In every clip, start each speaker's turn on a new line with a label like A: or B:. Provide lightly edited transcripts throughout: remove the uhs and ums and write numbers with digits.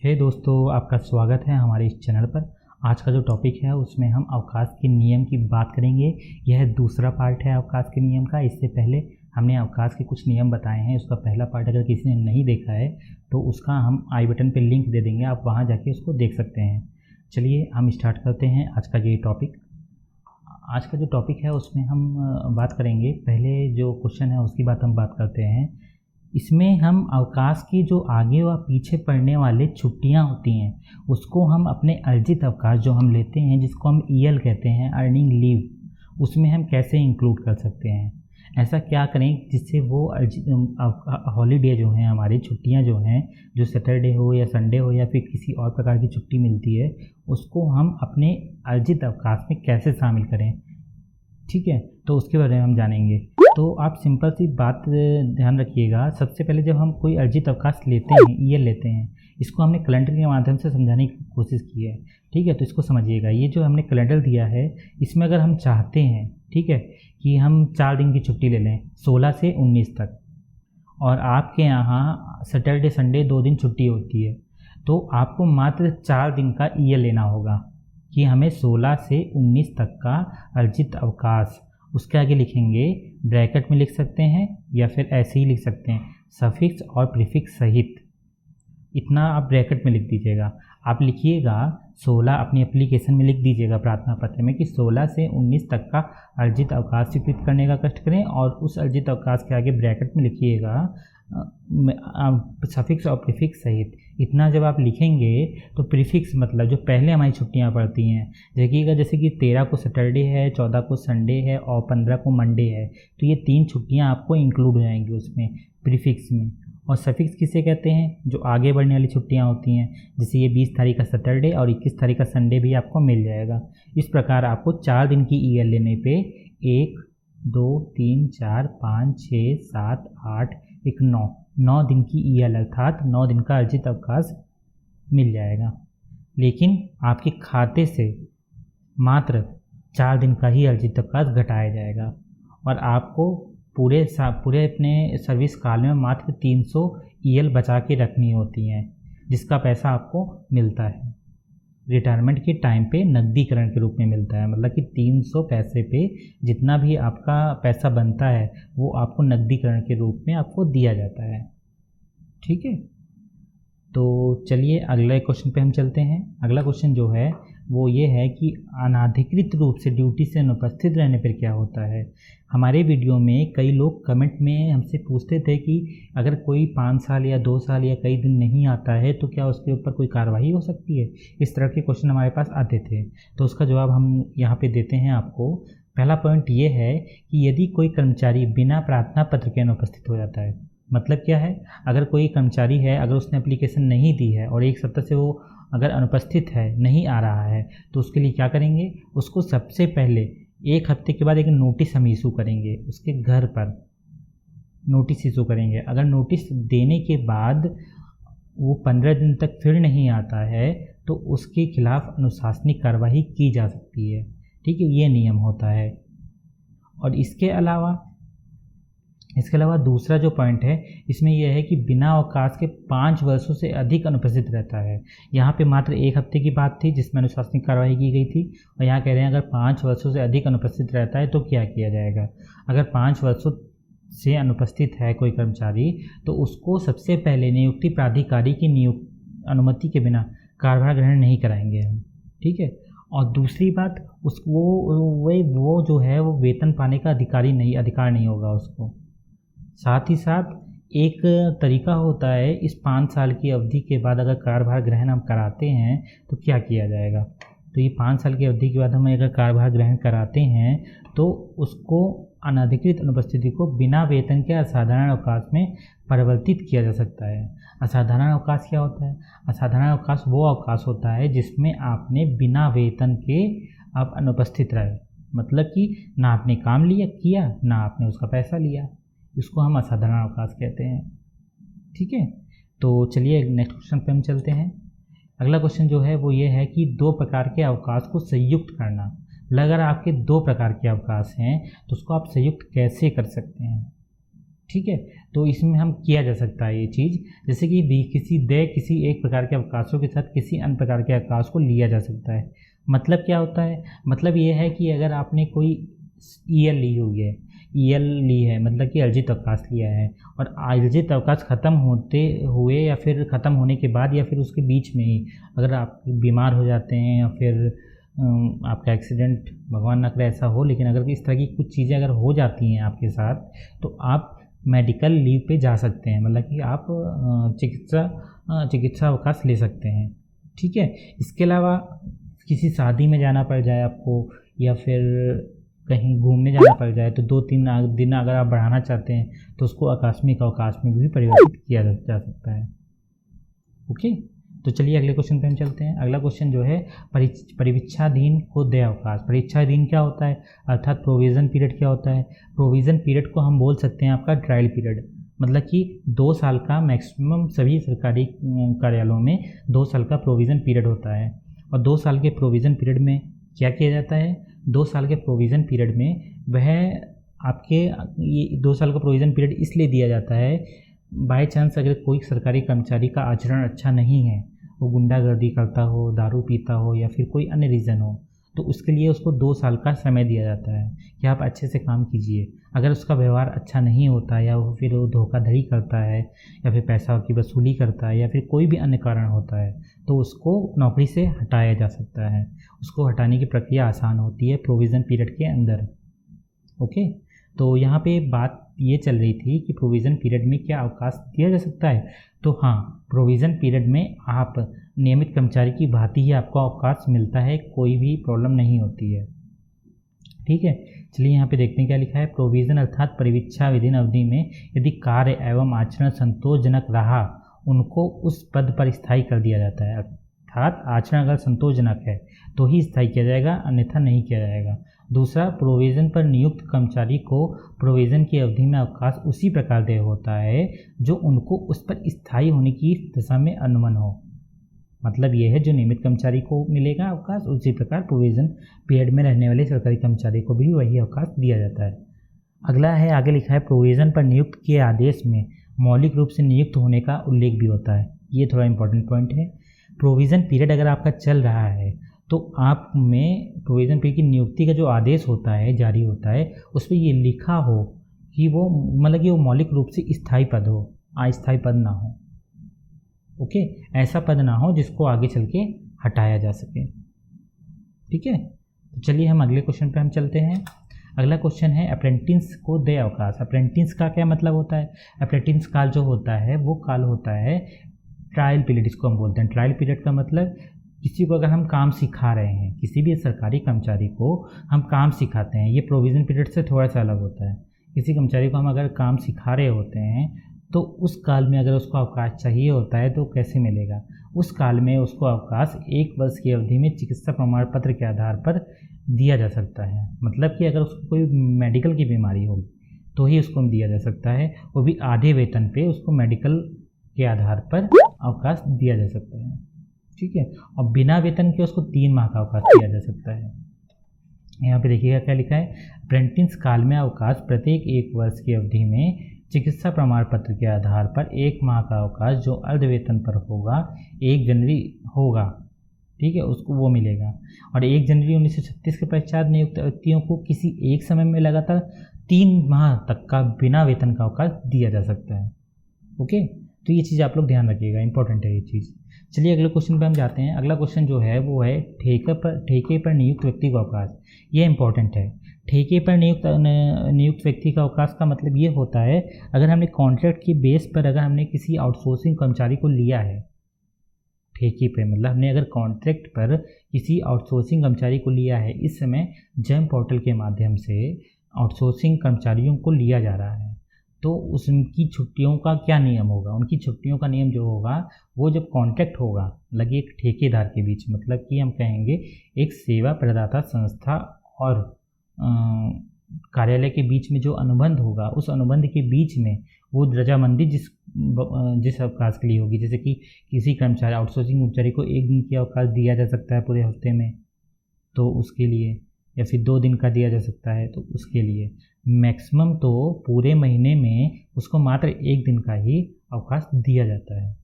A: हे दोस्तों, आपका स्वागत है हमारे इस चैनल पर। आज का जो टॉपिक है उसमें हम अवकाश के नियम की बात करेंगे। यह दूसरा पार्ट है अवकाश के नियम का। इससे पहले हमने अवकाश के कुछ नियम बताए हैं। उसका पहला पार्ट अगर किसी ने नहीं देखा है तो उसका हम आई बटन पे लिंक दे देंगे, आप वहां जाके उसको देख सकते हैं। चलिए हम स्टार्ट करते हैं आज का ये टॉपिक। आज का जो टॉपिक है उसमें हम बात करेंगे, पहले जो क्वेश्चन है उसकी बात हम बात करते हैं। इसमें हम अवकाश की जो आगे व पीछे पड़ने वाले छुट्टियां होती हैं उसको हम अपने अर्जित अवकाश जो हम लेते हैं, जिसको हम ईएल कहते हैं, अर्निंग लीव, उसमें हम कैसे इंक्लूड कर सकते हैं। ऐसा क्या करें जिससे वो हॉलीडे जो हैं, हमारी छुट्टियां जो हैं, जो सैटरडे हो या संडे हो या फिर किसी और प्रकार की छुट्टी मिलती है, उसको हम अपने अर्जित अवकाश में कैसे शामिल करें। ठीक है, तो उसके बारे में हम जानेंगे। तो आप सिंपल सी बात ध्यान रखिएगा। सबसे पहले जब हम कोई अर्जित अवकाश लेते हैं, ये लेते हैं, इसको हमने कैलेंडर के माध्यम से समझाने की कोशिश की है। ठीक है, तो इसको समझिएगा। ये जो हमने कैलेंडर दिया है, इसमें अगर हम चाहते हैं, ठीक है, कि हम 4 दिन की छुट्टी ले लें 16 से 19 तक, और आपके यहाँ सैटरडे संडे 2 दिन छुट्टी होती है, तो आपको मात्र 4 दिन का ये लेना होगा कि हमें 16 से 19 तक का अर्जित अवकाश। उसके आगे लिखेंगे, ब्रैकेट में लिख सकते हैं या फिर ऐसे ही लिख सकते हैं, सफिक्स और प्रीफिक्स सहित। इतना आप ब्रैकेट में लिख दीजिएगा। आप लिखिएगा 16, अपनी एप्लीकेशन में लिख दीजिएगा प्रार्थना पत्र में कि 16 से 19 तक का अर्जित अवकाश स्वीकृत करने का कष्ट करें, और उस अर्जित अवकाश के आगे ब्रैकेट में लिखिएगा सफिक्स और प्रीफिक्स सहित। इतना जब आप लिखेंगे तो प्रीफिक्स मतलब जो पहले हमारी छुट्टियां पड़ती हैं, देखिएगा जैसे कि 13 को सैटरडे है, 14 को संडे है और 15 को मंडे है, तो ये 3 छुट्टियां आपको इंक्लूड हो जाएंगी उसमें प्रीफिक्स में। और सफिक्स किसे कहते हैं? जो आगे बढ़ने वाली छुट्टियां होती हैं, जैसे ये 20 तारीख का सैटरडे और 21 तारीख का संडे भी आपको मिल जाएगा। इस प्रकार आपको 4 दिन की ईएल लेने पे 1 2 3 4 5 6 7 8 1 9 दिन की ईएल अर्थात 9 दिन का अर्जित अवकाश मिल जाएगा। लेकिन आपके खाते से मात्र 4 दिन का ही अर्जित अवकाश घटाया जाएगा, और आपको पूरे अपने सर्विस काल में मात्र 300 ईएल बचा के रखनी होती हैं, जिसका पैसा आपको मिलता है रिटायरमेंट के टाइम पे नकदीकरण के रूप में मिलता है। मतलब कि 300 पैसे पे जितना भी आपका पैसा बनता है वो आपको नकदीकरण के रूप में आपको दिया जाता है। ठीक है, तो चलिए अगले क्वेश्चन पे हम चलते हैं। अगला क्वेश्चन जो है वो ये है कि अनाधिकृत रूप से ड्यूटी से अनुपस्थित रहने पर क्या होता है। हमारे वीडियो में कई लोग कमेंट में हमसे पूछते थे कि अगर कोई 5 साल या 2 साल या कई दिन नहीं आता है तो क्या उसके ऊपर कोई कार्रवाई हो सकती है। इस तरह के क्वेश्चन हमारे पास आते थे, तो उसका जवाब हम यहाँ पे देते हैं आपको। पहला पॉइंट ये है कि यदि कोई कर्मचारी बिना प्रार्थना पत्र के अनुपस्थित हो जाता है, मतलब क्या है, अगर कोई कर्मचारी है, अगर उसने एप्लीकेशन नहीं दी है और 1 सप्ताह से वो अगर अनुपस्थित है, नहीं आ रहा है, तो उसके लिए क्या करेंगे, उसको सबसे पहले 1 हफ्ते के बाद एक नोटिस हम इशू करेंगे, उसके घर पर नोटिस इशू करेंगे। अगर नोटिस देने के बाद वो 15 दिन तक फिर नहीं आता है तो उसके खिलाफ अनुशासनिक कार्रवाई की जा सकती है। ठीक है, ये नियम होता है। और इसके अलावा दूसरा जो पॉइंट है इसमें यह है कि बिना अवकाश के 5 वर्षों से अधिक अनुपस्थित रहता है। यहाँ पे मात्र 1 हफ्ते की बात थी जिसमें अनुशासनिक कार्रवाई की गई थी, और यहाँ कह रहे हैं अगर 5 वर्षों से अधिक अनुपस्थित रहता है तो क्या किया जाएगा। अगर 5 वर्षों से अनुपस्थित है कोई कर्मचारी तो उसको सबसे पहले नियुक्ति प्राधिकारी की अनुमति के बिना कार्यभार ग्रहण नहीं कराएंगे हम। ठीक है, और दूसरी बात, वो जो है वो वेतन पाने का अधिकार नहीं होगा उसको। साथ ही साथ एक तरीका होता है, इस 5 साल की अवधि के बाद अगर कार्यभार ग्रहण हम कराते हैं तो क्या किया जाएगा। तो ये 5 साल की अवधि के बाद हम अगर कार्यभार ग्रहण कराते हैं तो उसको अनधिकृत अनुपस्थिति को बिना वेतन के असाधारण अवकाश में परिवर्तित किया जा सकता है। असाधारण अवकाश क्या होता है? असाधारण अवकाश वो अवकाश होता है जिसमें आपने बिना वेतन के आप अनुपस्थित रहे, मतलब कि ना आपने काम किया ना आपने उसका पैसा लिया, इसको हम असाधारण अवकाश कहते हैं। ठीक है, तो चलिए नेक्स्ट क्वेश्चन पे हम चलते हैं। अगला क्वेश्चन जो है वो ये है कि 2 प्रकार के अवकाश को संयुक्त करना। अगर आपके 2 प्रकार के अवकाश हैं तो उसको आप संयुक्त कैसे कर सकते हैं। ठीक है। तो इसमें हम किया जा सकता है ये चीज़, जैसे कि किसी एक प्रकार के अवकाशों के साथ किसी अन्य प्रकार के अवकाश को लिया जा सकता है। मतलब क्या होता है, मतलब ये है कि अगर आपने कोई ईएल ली हुई है, ईएल ली है मतलब कि अर्जित अवकाश लिया है, और अर्जित अवकाश ख़त्म होते हुए या फिर ख़त्म होने के बाद या फिर उसके बीच में ही अगर आप बीमार हो जाते हैं या फिर आपका एक्सीडेंट, भगवान ना करे ऐसा हो, लेकिन अगर इस तरह की कुछ चीज़ें अगर हो जाती हैं आपके साथ, तो आप मेडिकल लीव पे जा सकते हैं, मतलब कि आप चिकित्सा अवकाश ले सकते हैं। ठीक है। इसके अलावा किसी शादी में जाना पड़ जाए आपको, या फिर कहीं घूमने जाना पड़ जाए, तो 2-3 दिन अगर आप बढ़ाना चाहते हैं तो उसको आकस्मिक अवकाश में भी परिवर्तित किया जा सकता है। ओके। तो चलिए अगले क्वेश्चन पे हम चलते हैं। अगला क्वेश्चन जो है परिवीक्षाधीन को देय अवकाश। परिवीक्षाधीन क्या होता है, अर्थात प्रोविज़न पीरियड क्या होता है। प्रोविज़न पीरियड को हम बोल सकते हैं आपका ट्रायल पीरियड, मतलब कि 2 साल का मैक्सिमम सभी सरकारी कार्यालयों में 2 साल का प्रोविज़न पीरियड होता है। और 2 साल के प्रोविज़न पीरियड में क्या किया जाता है, 2 साल के प्रोविज़न पीरियड में वह आपके ये 2 साल का प्रोविज़न पीरियड इसलिए दिया जाता है, बाय चांस अगर कोई सरकारी कर्मचारी का आचरण अच्छा नहीं है, वो गुंडागर्दी करता हो, दारू पीता हो या फिर कोई अन्य रीज़न हो, तो उसके लिए उसको 2 साल का समय दिया जाता है कि आप अच्छे से काम कीजिए। अगर उसका व्यवहार अच्छा नहीं होता या फिर वो धोखाधड़ी करता है या फिर पैसा की वसूली करता है या फिर कोई भी अन्य कारण होता है, तो उसको नौकरी से हटाया जा सकता है। उसको हटाने की प्रक्रिया आसान होती है प्रोविज़न पीरियड के अंदर। ओके। तो यहाँ पे बात ये चल रही थी कि प्रोविज़न पीरियड में क्या अवकाश दिया जा सकता है। तो हाँ, प्रोविज़न पीरियड में आप नियमित कर्मचारी की भांति ही आपको अवकाश मिलता है, कोई भी प्रॉब्लम नहीं होती है। ठीक है। चलिए यहाँ पे देखते हैं क्या लिखा है। प्रोविज़न अर्थात परिवीक्षा विधीन अवधि में यदि कार्य एवं आचरण संतोषजनक रहा, उनको उस पद पर स्थायी कर दिया जाता है। अर्थात आचरण अगर संतोषजनक है तो ही स्थायी किया जाएगा, अन्यथा नहीं किया जाएगा। दूसरा, प्रोविज़न पर नियुक्त कर्मचारी को प्रोविज़न की अवधि में अवकाश उसी प्रकार देय होता है जो उनको उस पर स्थायी होने की दशा में अनुमन हो। मतलब ये है, जो नियमित कर्मचारी को मिलेगा अवकाश, उसी प्रकार प्रोविज़न पीरियड में रहने वाले सरकारी कर्मचारी को भी वही अवकाश दिया जाता है। अगला है, आगे लिखा है, प्रोविज़न पर नियुक्त के आदेश में मौलिक रूप से नियुक्त होने का उल्लेख भी होता है। ये थोड़ा इंपॉर्टेंट पॉइंट है। प्रोविज़न पीरियड अगर आपका चल रहा है तो आप में प्रोविज़न पीरियड की नियुक्ति का जो आदेश होता है, जारी होता है, उस पर ये लिखा हो कि वो मतलब कि वो मौलिक रूप से स्थायी पद हो, अस्थायी पद ना हो। ओके। ऐसा पद ना हो जिसको आगे चल के हटाया जा सके। ठीक है। तो चलिए हम अगले क्वेश्चन पे हम चलते हैं। अगला क्वेश्चन है, अप्रेंटिस को देय अवकाश। अप्रेंटिस का क्या मतलब होता है। अप्रेंटिस काल जो होता है वो काल होता है ट्रायल पीरियड, इसको हम बोलते हैं। ट्रायल पीरियड का मतलब किसी को अगर हम काम सिखा रहे हैं, किसी भी सरकारी कर्मचारी को हम काम सिखाते हैं, ये प्रोविज़न पीरियड से थोड़ा सा अलग होता है। किसी कर्मचारी को हम अगर काम सिखा रहे होते हैं तो उस काल में अगर उसको अवकाश चाहिए होता है तो कैसे मिलेगा। उस काल में उसको अवकाश 1 वर्ष की अवधि में चिकित्सा प्रमाण पत्र के आधार पर दिया जा सकता है। मतलब कि अगर उसको कोई मेडिकल की बीमारी होगी तो ही उसको दिया जा सकता है, वो भी आधे वेतन पे उसको मेडिकल के आधार पर अवकाश दिया जा सकता है। ठीक है। और बिना वेतन के उसको 3 माह का अवकाश दिया जा सकता है। यहाँ पे देखिएगा क्या लिखा है, अप्रेंटिस काल में अवकाश प्रत्येक 1 वर्ष की अवधि में चिकित्सा प्रमाण पत्र के आधार पर 1 माह का अवकाश जो अर्ध वेतन पर होगा, 1 जनवरी होगा, ठीक है, उसको वो मिलेगा। और 1 जनवरी 1936 के पश्चात नियुक्त व्यक्तियों को किसी एक समय में लगातार 3 माह तक का बिना वेतन का अवकाश दिया जा सकता है। ओके। तो ये चीज़ आप लोग ध्यान रखिएगा, इंपॉर्टेंट है ये चीज़। चलिए अगले क्वेश्चन पे हम जाते हैं। अगला क्वेश्चन जो है वो है ठेके पर नियुक्त व्यक्ति का अवकाश। ये इंपॉर्टेंट है। ठेके पर नियुक्त व्यक्ति का अवकाश का मतलब ये होता है, अगर हमने कॉन्ट्रैक्ट की बेस पर अगर हमने किसी आउटसोर्सिंग कर्मचारी को लिया है ठेके पे, मतलब हमने अगर कॉन्ट्रैक्ट पर किसी आउटसोर्सिंग कर्मचारी को लिया है, इस समय जेम पोर्टल के माध्यम से आउटसोर्सिंग कर्मचारियों को लिया जा रहा है, तो उनकी छुट्टियों का क्या नियम होगा। उनकी छुट्टियों का नियम जो होगा वो जब कॉन्ट्रैक्ट होगा लगे एक ठेकेदार के बीच, मतलब कि हम कहेंगे एक सेवा प्रदाता संस्था और कार्यालय के बीच में जो अनुबंध होगा, उस अनुबंध के बीच में वो रजामंदी जिस अवकाश के लिए होगी, जैसे कि किसी कर्मचारी आउटसोर्सिंग कर्मचारी को 1 दिन की अवकाश दिया जा सकता है पूरे हफ्ते में, तो उसके लिए, या फिर 2 दिन का दिया जा सकता है तो उसके लिए, मैक्सिमम तो पूरे महीने में उसको मात्र एक दिन का ही अवकाश दिया जाता है।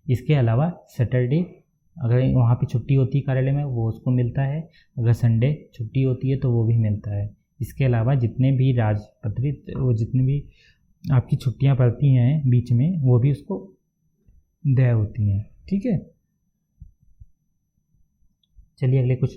A: इसके अलावा सैटरडे अगर वहाँ पे छुट्टी होती है कार्यालय में वो उसको मिलता है, अगर संडे छुट्टी होती है तो वो भी मिलता है। इसके अलावा जितने भी राजपत्रित वो जितने भी आपकी छुट्टियाँ पड़ती हैं बीच में वो भी उसको देय होती हैं। ठीक है, चलिए अगले कुछ